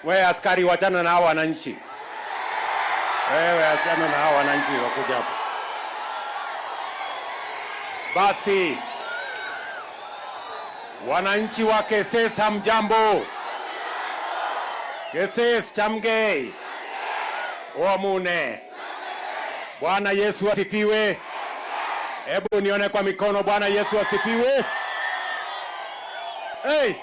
Wewe askari, wachana na hao wananchi. Wewe achana na hao wananchi wakuja hapo. Basi wananchi wa Keses, hamjambo? Keses chamgei. Omune. Bwana Yesu asifiwe. Hebu nione kwa mikono. Bwana Yesu asifiwe. Hey.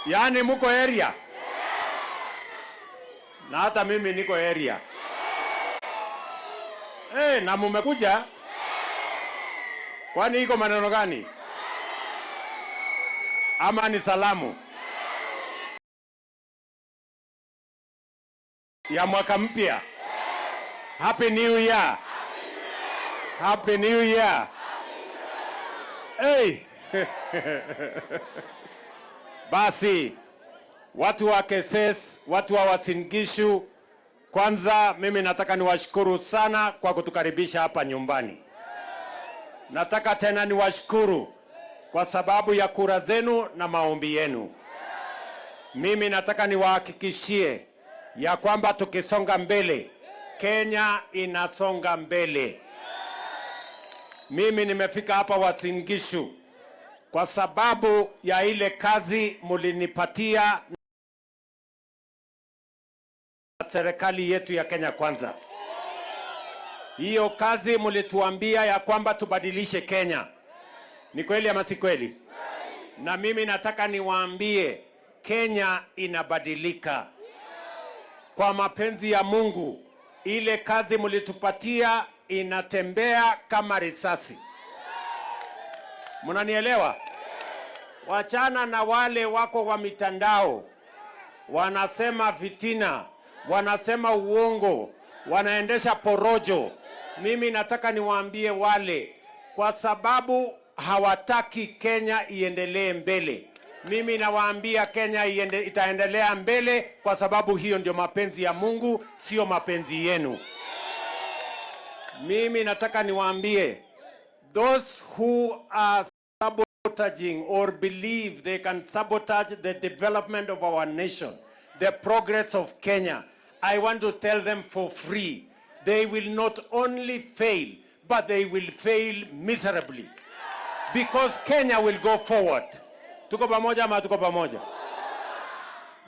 Yaani muko area. Na hata mimi niko area. Hey, na mumekuja? Kwani iko maneno gani? Ama ni salamu ya mwaka mpya? Happy New Year. Happy New Year. Hey. Basi watu wa Keses, watu wa Uasin Gishu, kwanza mimi nataka niwashukuru sana kwa kutukaribisha hapa nyumbani. Nataka tena niwashukuru kwa sababu ya kura zenu na maombi yenu. Mimi nataka niwahakikishie ya kwamba tukisonga mbele, Kenya inasonga mbele. Mimi nimefika hapa Uasin Gishu kwa sababu ya ile kazi mulinipatia na serikali yetu ya Kenya Kwanza. Hiyo kazi mulituambia ya kwamba tubadilishe Kenya. Ni kweli ama si kweli? Na mimi nataka niwaambie Kenya inabadilika. Kwa mapenzi ya Mungu, ile kazi mulitupatia inatembea kama risasi. Mnanielewa? Wachana na wale wako wa mitandao, wanasema fitina, wanasema uongo, wanaendesha porojo. Mimi nataka niwaambie wale, kwa sababu hawataki Kenya iendelee mbele. Mimi nawaambia Kenya itaendelea mbele kwa sababu hiyo ndio mapenzi ya Mungu, sio mapenzi yenu. Mimi nataka niwaambie, those who are sabotaging or believe they can sabotage the development of our nation, the progress of Kenya, I want to tell them for free, they will not only fail, but they will fail miserably. Because Kenya will go forward. Tuko pamoja ama tuko pamoja?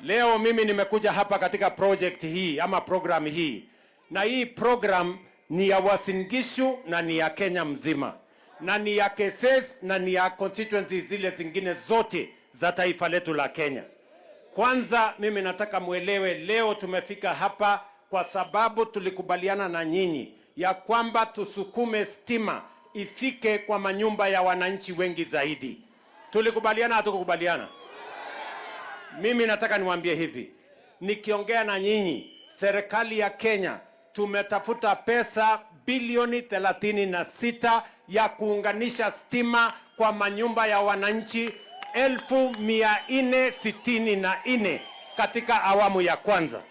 Leo mimi nimekuja hapa katika project hii ama program hii. Na hii program ni ya Uasin Gishu na ni ya Kenya mzima. Na ni ya Keses na ni ya constituencies zile zingine zote za taifa letu la Kenya. Kwanza mimi nataka muelewe leo tumefika hapa kwa sababu tulikubaliana na nyinyi ya kwamba tusukume stima ifike kwa manyumba ya wananchi wengi zaidi. Tulikubaliana hatukukubaliana? Mimi nataka niwaambie hivi. Nikiongea na nyinyi, serikali ya Kenya tumetafuta pesa bilioni 36 ya kuunganisha stima kwa manyumba ya wananchi 1464 katika awamu ya kwanza.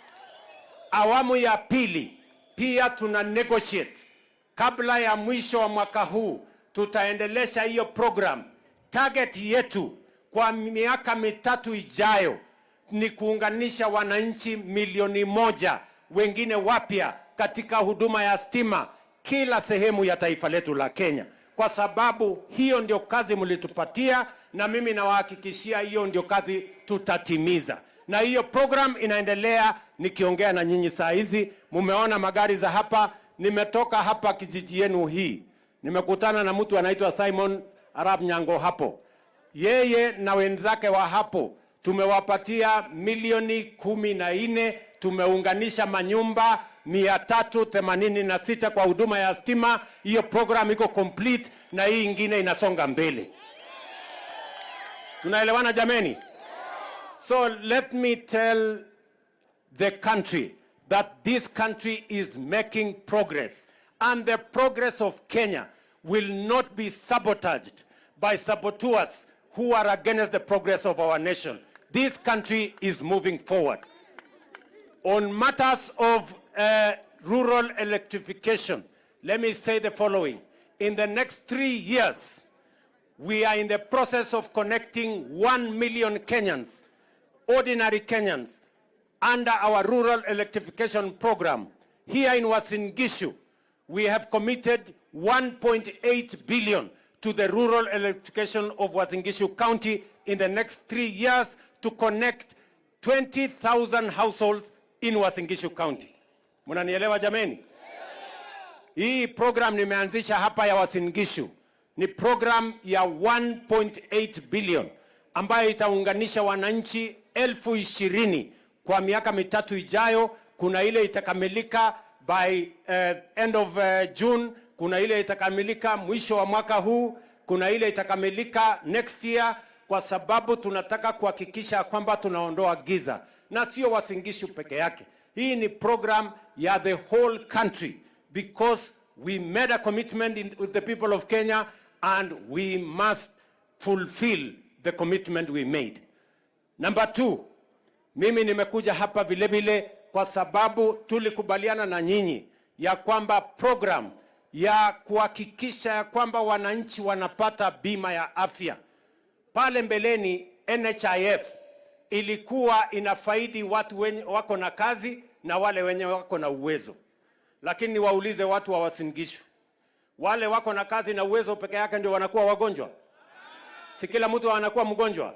Awamu ya pili pia tuna negotiate. Kabla ya mwisho wa mwaka huu tutaendelesha hiyo program. Target yetu kwa miaka mitatu ijayo ni kuunganisha wananchi 1,000,000 wengine wapya katika huduma ya stima kila sehemu ya taifa letu la Kenya. Kwa sababu hiyo ndio kazi mlitupatia na mimi nawahakikishia hiyo ndio kazi tutatimiza. Na hiyo program inaendelea. Nikiongea na nyinyi saa hizi, mumeona magari za hapa. Nimetoka hapa kijiji yenu hii, nimekutana na mtu anaitwa Simon Arap Nyango hapo. Yeye na wenzake wa hapo tumewapatia milioni 14, tumeunganisha manyumba 386 kwa huduma ya stima. Hiyo program iko complete na hii ingine inasonga mbele. Tunaelewana jameni? So let me tell the country that this country is making progress, and the progress of Kenya will not be sabotaged by saboteurs who are against the progress of our nation. This country is moving forward. On matters of rural electrification, let me say the following. In the next 3 years, we are in the process of connecting 1 million Kenyans ordinary Kenyans under our rural electrification program. Here in Uasin Gishu, we have committed 1.8 billion to the rural electrification of Uasin Gishu County in the next 3 years to connect 20,000 households in Uasin Gishu County. Munanielewa jameni? Hii program nimeanzisha hapa ya Uasin Gishu ni program ya 1.8 billion ambayo itaunganisha wananchi 20,000 kwa miaka mitatu ijayo. Kuna ile itakamilika by end of June, kuna ile itakamilika mwisho wa mwaka huu, kuna ile itakamilika next year, kwa sababu tunataka kuhakikisha kwamba tunaondoa giza. Na sio Uasin Gishu peke yake. Hii ni program ya the whole country, because we made a commitment with the people of Kenya and we must fulfill the commitment we made. Number 2, mimi nimekuja hapa vile vile kwa sababu tulikubaliana na nyinyi ya kwamba program ya kuhakikisha ya kwamba wananchi wanapata bima ya afya. Pale mbeleni NHIF ilikuwa inafaidi watu wenye wako na kazi na wale wenye wako na uwezo. Lakini niwaulize watu wa Uasin Gishu, wale wako na kazi na uwezo peke yake ndio wanakuwa wagonjwa? Si kila mtu anakuwa mgonjwa?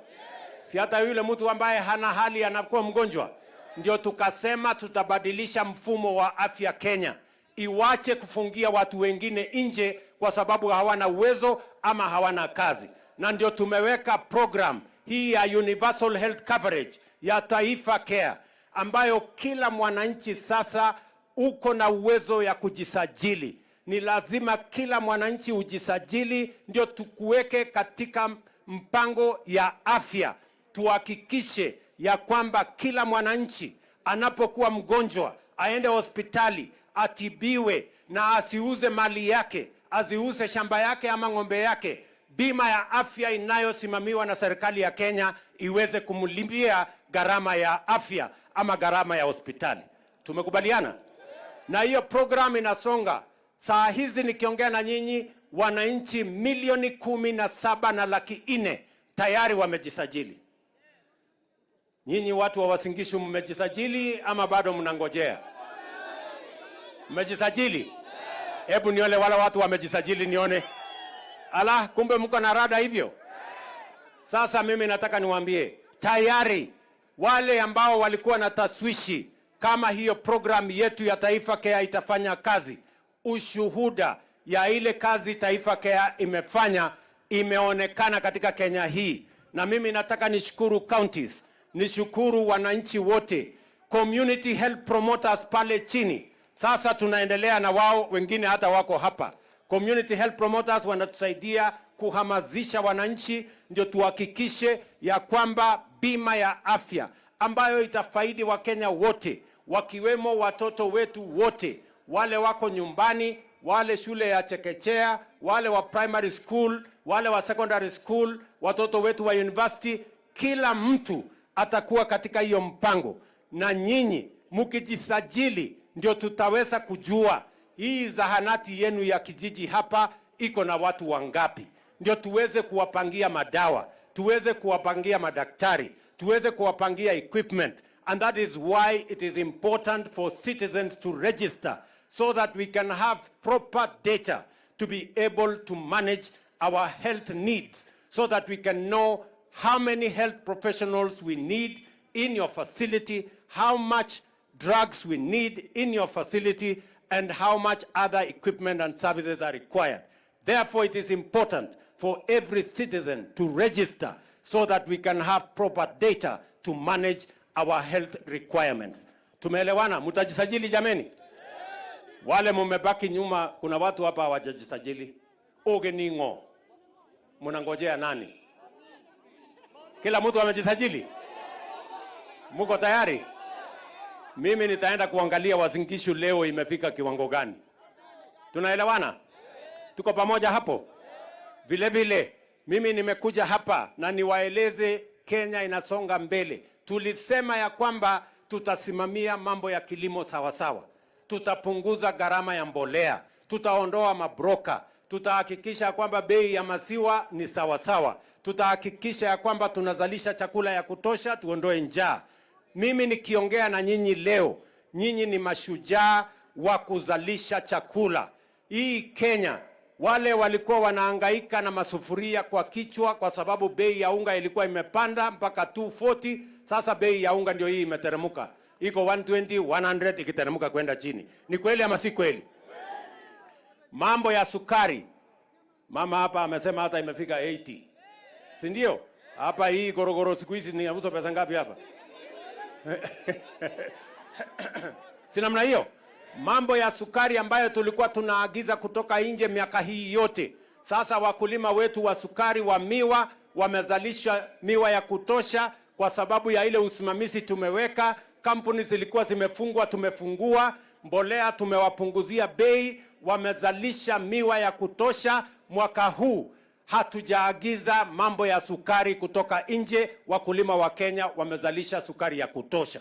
Si hata yule mtu ambaye hana hali anakuwa mgonjwa? Ndio tukasema tutabadilisha mfumo wa afya Kenya. Iwache kufungia watu wengine nje kwa sababu hawana uwezo ama hawana kazi. Na ndio tumeweka program hii ya Universal Health Coverage ya Taifa Care, ambayo kila mwananchi sasa uko na uwezo ya kujisajili. Ni lazima kila mwananchi ujisajili ndio tukuweke katika mpango ya afya. Tuhakikishe ya kwamba kila mwananchi anapokuwa mgonjwa aende hospitali atibiwe na asiuze mali yake, asiuze shamba yake ama ng'ombe yake. Bima ya afya inayosimamiwa na serikali ya Kenya iweze kumlipia gharama ya afya ama gharama ya hospitali. Tumekubaliana? Na hiyo program inasonga. Saa hizi nikiongea na nyinyi, wananchi 17,400,000 tayari wamejisajili. Nyinyi watu wa Uasin Gishu mmejisajili ama bado mnangojea? Mmejisajili? Hebu nione wale watu wamejisajili nione. Ala, kumbe mko na rada hivyo. Sasa mimi nataka niwaambie, tayari wale ambao walikuwa na taswishi kama hiyo program yetu ya Taifa Care itafanya kazi, ushuhuda ya ile kazi Taifa Care imefanya imeonekana katika Kenya hii. Na mimi nataka nishukuru counties, nishukuru wananchi wote, community health promoters pale chini. Sasa tunaendelea na wao, wengine hata wako hapa. Community health promoters wanatusaidia kuhamasisha wananchi ndio tuhakikishe ya kwamba bima ya afya ambayo itafaidi Wakenya wote, wakiwemo watoto wetu wote, wale wako nyumbani, wale shule ya chekechea, wale wa primary school, wale wa secondary school, watoto wetu wa university, kila mtu atakuwa katika hiyo mpango. Na nyinyi mkijisajili ndio tutaweza kujua hii zahanati yenu ya kijiji hapa iko na watu wangapi, ndio tuweze kuwapangia madawa, tuweze kuwapangia madaktari, tuweze kuwapangia equipment. And that is why it is important for citizens to register so that we can have proper data to be able to manage our health needs, so that we can know how many health professionals we need in your facility, how much drugs we need in your facility, and how much other equipment and services are required. Therefore, it is important for every citizen to register so that we can have proper data to manage our health requirements. Tumeelewana? Mutajisajili jameni? Wale mumebaki nyuma, kuna watu hapa hawajajisajili. Oge ningo. Munangojea nani? Kila mtu amejisajili? Muko tayari? Mimi nitaenda kuangalia Uasin Gishu leo imefika kiwango gani. Tunaelewana? Tuko pamoja hapo? Vile vile, mimi nimekuja hapa na niwaeleze Kenya inasonga mbele. Tulisema ya kwamba tutasimamia mambo ya kilimo sawa sawa. Tutapunguza gharama ya mbolea, tutaondoa mabroka, tutahakikisha kwamba bei ya maziwa ni sawa sawa, tutahakikisha ya kwamba tunazalisha chakula ya kutosha, tuondoe njaa. Mimi nikiongea na nyinyi leo, nyinyi ni mashujaa wa kuzalisha chakula. Hii Kenya, wale walikuwa wanahangaika na masufuria kwa kichwa kwa sababu bei ya unga ilikuwa imepanda mpaka 240. Sasa bei ya unga ndio hii imeteremka, iko 120, 100 ikiteremka kwenda chini. Ni kweli ama si kweli? Mambo ya sukari, mama hapa amesema hata imefika 80, si ndio? Hapa hii gorogoro siku hizi ni inauzwa pesa ngapi hapa? Si namna hiyo? Mambo ya sukari ambayo tulikuwa tunaagiza kutoka nje miaka hii yote, sasa wakulima wetu wa sukari wa miwa wamezalisha miwa ya kutosha kwa sababu ya ile usimamizi tumeweka. Kampuni zilikuwa zimefungwa, tumefungua. Mbolea tumewapunguzia bei, wamezalisha miwa ya kutosha. Mwaka huu hatujaagiza mambo ya sukari kutoka nje, wakulima wa Kenya wamezalisha sukari ya kutosha.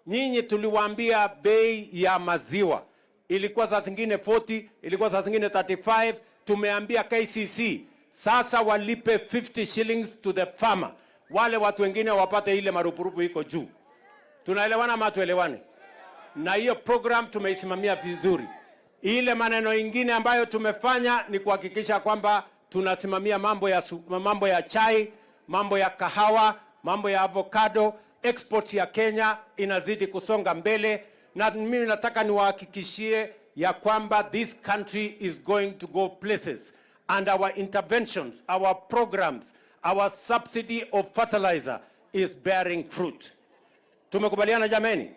Nyinyi tuliwaambia bei ya maziwa ilikuwa saa zingine 40, ilikuwa saa zingine 35. Tumeambia KCC sasa walipe 50 shillings to the farmer, wale watu wengine wapate ile marupurupu iko juu. Tunaelewana ama tuelewane? Na hiyo program tumeisimamia vizuri. Ile maneno ingine ambayo tumefanya ni kuhakikisha kwamba tunasimamia mambo ya chai, mambo ya kahawa, mambo ya avocado. Export ya Kenya inazidi kusonga mbele, na mimi nataka niwahakikishie ya kwamba this country is going to go places, and our interventions, our programs, our subsidy of fertilizer is bearing fruit. Tumekubaliana jameni?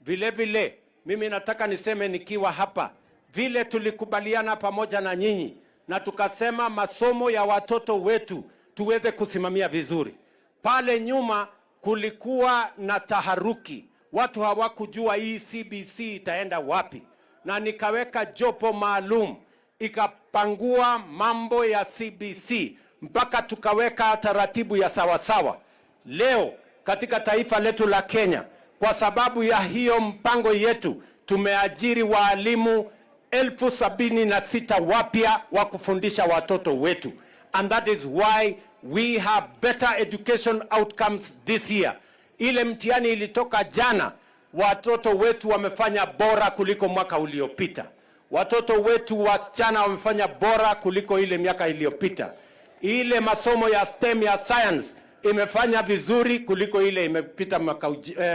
Vile vile mimi nataka niseme nikiwa hapa, vile tulikubaliana pamoja na nyinyi na tukasema masomo ya watoto wetu tuweze kusimamia vizuri. Pale nyuma kulikuwa na taharuki, watu hawakujua hii CBC itaenda wapi, na nikaweka jopo maalum ikapangua mambo ya CBC mpaka tukaweka taratibu ya sawasawa. Leo katika taifa letu la Kenya, kwa sababu ya hiyo mpango yetu, tumeajiri waalimu 76,000 wapya wa kufundisha watoto wetu, and that is why we have better education outcomes this year. Ile mtihani ilitoka jana, watoto wetu wamefanya bora kuliko mwaka uliopita. Watoto wetu wasichana wamefanya bora kuliko ile miaka iliyopita. Ile masomo ya STEM ya science imefanya vizuri kuliko ile imepita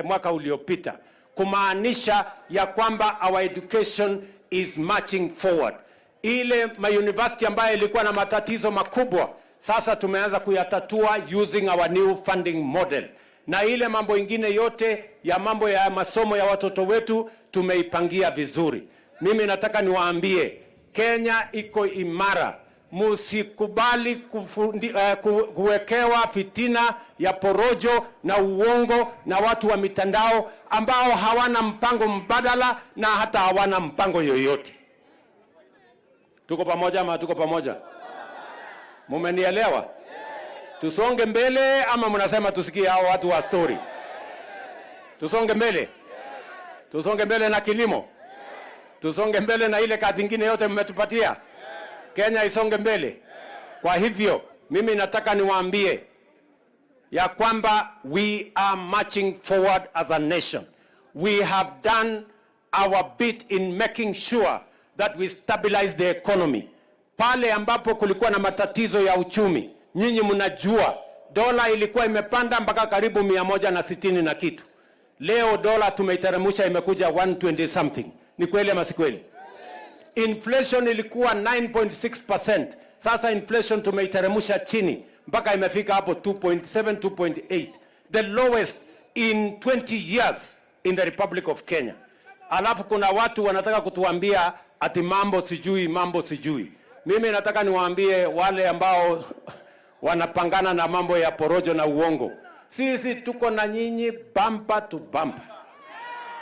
mwaka uliopita, kumaanisha ya kwamba our education is marching forward. Ile university ambayo ilikuwa na matatizo makubwa, sasa tumeanza kuyatatua using our new funding model. Na ile mambo ingine yote ya mambo ya masomo ya watoto wetu tumeipangia vizuri. Mimi nataka niwaambie, Kenya iko imara. Musikubali kuwekewa fitina ya porojo na uongo na watu wa mitandao ambao hawana mpango mbadala na hata hawana mpango yoyote. Tuko pamoja ama tuko pamoja? Mumenielewa? Tusonge mbele ama mnasema tusikie hao watu wa story? Tusonge mbele. Tusonge mbele na kilimo. Tusonge mbele na ile kazi nyingine yote mmetupatia. Kenya isonge mbele. Kwa hivyo mimi nataka niwaambie ya kwamba we are marching forward as a nation. We have done our bit in making sure that we stabilize the economy. Pale ambapo kulikuwa na matatizo ya uchumi, nyinyi mnajua dola ilikuwa imepanda mpaka karibu 160 na kitu. Leo dola tumeiteremsha imekuja 120 something. Ni kweli ama si kweli? Inflation ilikuwa 9.6%. Sasa inflation tumeiteremsha chini mpaka imefika hapo 2.7, 2.8. The lowest in 20 years in the Republic of Kenya. Alafu kuna watu wanataka kutuambia ati mambo sijui. Mimi nataka niwaambie wale ambao wanapangana na mambo ya porojo na uongo. Sisi tuko na nyinyi bumper to bumper.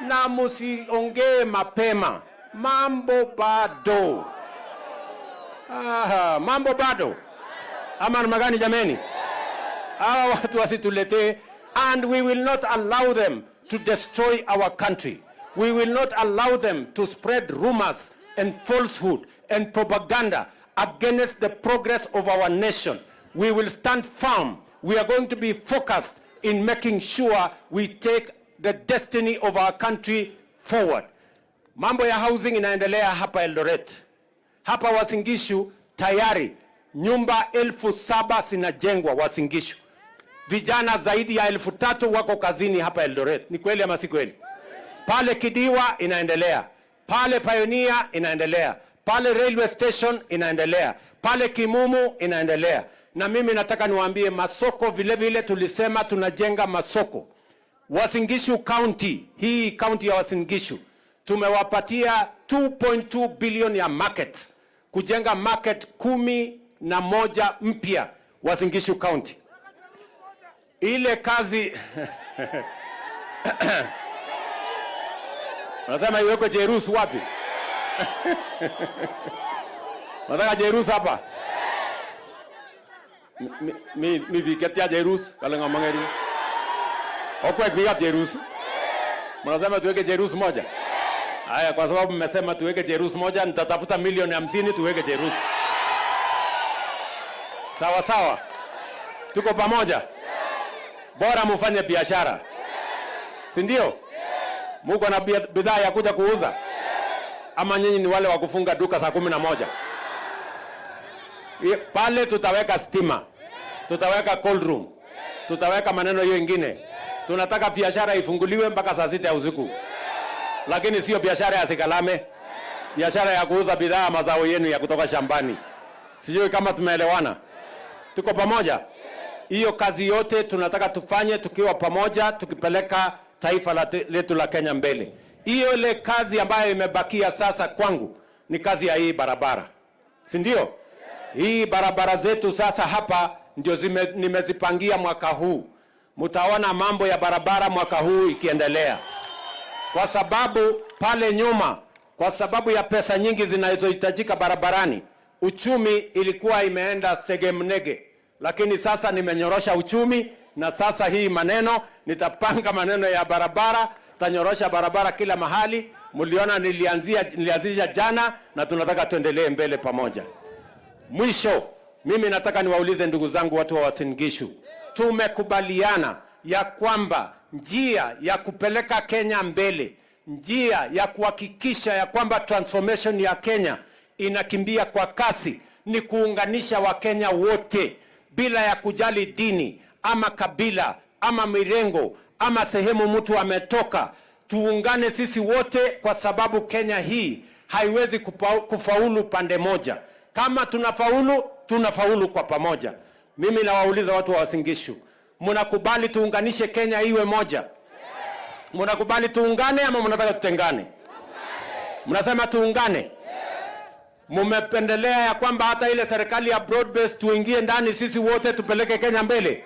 Na musiongee mapema. Mambo bado. Mambo bado. Ama namna gani jameni? Hawa watu wasituletee, and we will not allow them to destroy our country. We will not allow them to spread rumors and falsehood and propaganda against the progress of our nation. We will stand firm. We are going to be focused in making sure we take the destiny of our country forward. Mambo ya housing inaendelea hapa Eldoret. Hapa Uasin Gishu tayari nyumba 7,000 zinajengwa Uasin Gishu. Vijana zaidi ya 3,000 wako kazini hapa Eldoret. Ni kweli ama si kweli? Pale Kidiwa inaendelea. Pale Pioneer inaendelea. Pale Railway Station inaendelea. Pale Kimumu inaendelea. Na mimi nataka niwaambie masoko vile vile tulisema tunajenga masoko. Uasin Gishu County, hii county ya Uasin Gishu, tumewapatia 2.2 billion ya market. Kujenga market 11 mpya Uasin Gishu County. Ile kazi Unasema iwekwe Jerus wapi? Nataka Jerus hapa. Mi viketia Jerus kala ngamangeri. Okwe kuiga Jerus. Mnasema tuweke Jerus moja. Haya, kwa sababu mmesema tuweke Jerus moja, nitatafuta milioni 50 tuweke Jerus. Sawa sawa. Tuko pamoja. Bora mufanye biashara. Si ndio? Muko na bidhaa ya kuja kuuza? Ama nyinyi ni wale wa kufunga duka saa 11? Pale tutaweka stima. Tutaweka cold room. Tutaweka maneno hiyo ingine. Tunataka biashara ifunguliwe mpaka saa 6 ya usiku. Lakini sio biashara ya sikalame. Biashara ya kuuza bidhaa mazao yenu ya kutoka shambani. Sijui kama tumeelewana. Tuko pamoja? Hiyo kazi yote tunataka tufanye tukiwa pamoja, tukipeleka taifa letu la Kenya mbele. Hiyo ile kazi ambayo imebakia sasa kwangu ni kazi ya hii barabara. Si ndio? Hii barabara zetu sasa hapa ndio nimezipangia mwaka huu. Mtaona mambo ya barabara mwaka huu ikiendelea. Kwa sababu pale nyuma, kwa sababu ya pesa nyingi zinazohitajika barabarani, uchumi ilikuwa imeenda segemnege. Lakini sasa nimenyorosha uchumi na sasa hii maneno nitapanga maneno ya barabara, tanyorosha barabara kila mahali. Mliona nilianzisha jana na tunataka tuendelee mbele pamoja. Mwisho, mimi nataka niwaulize ndugu zangu watu wa Uasin Gishu. Tumekubaliana ya kwamba njia ya kupeleka Kenya mbele, njia ya kuhakikisha ya kwamba transformation ya Kenya inakimbia kwa kasi ni kuunganisha Wakenya wote bila ya kujali dini ama kabila ama mirengo ama sehemu mtu ametoka. Tuungane sisi wote kwa sababu Kenya hii haiwezi kufaulu pande moja. Kama tunafaulu kwa pamoja. Mimi nawauliza watu wa Uasin Gishu, mnakubali tuunganishe Kenya iwe moja? Mnakubali tuungane ama mnataka tutengane? Mnasema tuungane. Mumependelea ya kwamba hata ile serikali ya broad base tuingie ndani sisi wote tupeleke Kenya mbele?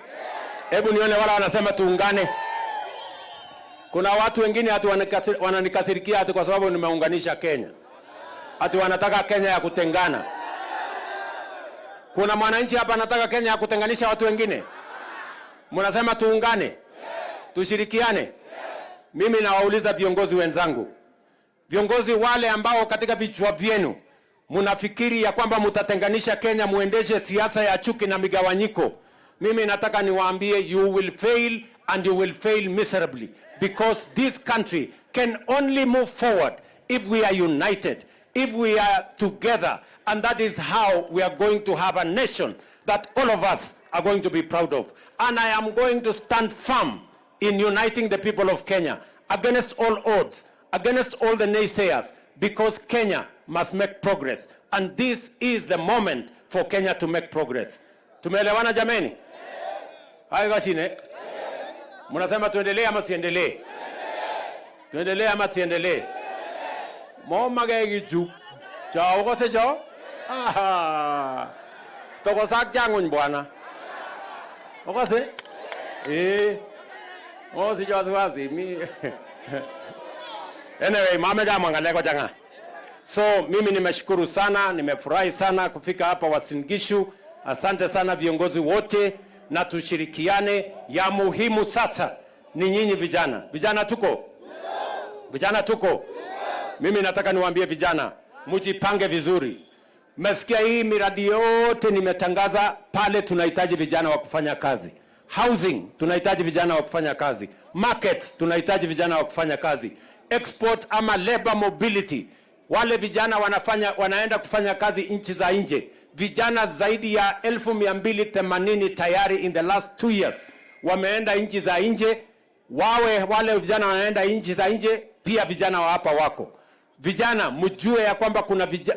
Hebu nione wala wanasema tuungane. Kuna watu wengine hatu wananikasirikia hatu kwa sababu nimeunganisha Kenya. Hatu wanataka Kenya ya kutengana. Kuna mwananchi hapa anataka Kenya ya kutenganisha watu wengine? Mnasema tuungane? Tushirikiane? Mimi nawauliza viongozi wenzangu. Viongozi wale ambao katika vichwa vyenu mnafikiri ya kwamba mtatenganisha Kenya muendeshe siasa ya chuki na migawanyiko. Mimi nataka niwaambie you will fail and you will fail miserably, because this country can only move forward if we are united, if we are together, and that is how we are going to have a nation that all of us are going to be proud of. And I am going to stand firm in uniting the people of Kenya against all odds, against all the naysayers, because Kenya must make progress, and this is the moment for Kenya to make progress. Tumeelewana jameni? Hayo gashine. Mnasema tuendelee ama siendelee? Tuendelee ama siendelee? Mama gegichu. Chao ko se chao? Toko sak jangun bwana. Okase? Si wasiwasi mi. Anyway, mama jamaa ngaleko janga. So mimi nimeshukuru sana, nimefurahi sana kufika hapa Uasin Gishu. Asante sana viongozi wote, na tushirikiane. Ya muhimu sasa ni nyinyi vijana. Vijana tuko? Vijana tuko? Mimi nataka niwaambie vijana, mjipange vizuri. Mmesikia hii miradi yote nimetangaza pale, tunahitaji vijana wa kufanya kazi. Housing, tunahitaji vijana wa kufanya kazi. Market, tunahitaji vijana wa kufanya kazi. Export ama labor mobility, wale vijana wanaenda kufanya kazi nchi za nje. Vijana zaidi ya 1280 tayari in the last 2 years wameenda nchi za nje. Wale vijana wanaenda nchi za nje, pia vijana wa hapa wako. Vijana mjue ya kwamba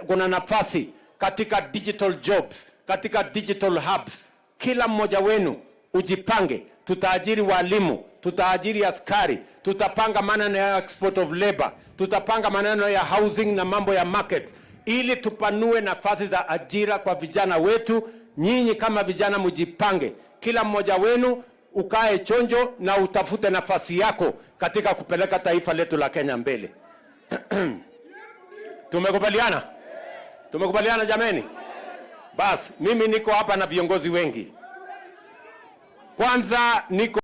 kuna nafasi katika digital jobs, katika digital hubs. Kila mmoja wenu ujipange, tutaajiri walimu, tutaajiri askari, tutapanga maneno ya export of labor, tutapanga maneno ya housing na mambo ya market, ili tupanue nafasi za ajira kwa vijana wetu. Nyinyi kama vijana mjipange, kila mmoja wenu ukae chonjo na utafute nafasi yako katika kupeleka taifa letu la Kenya mbele. Tumekubaliana? Tumekubaliana jameni? Bas, mimi niko hapa na viongozi wengi. Kwanza niko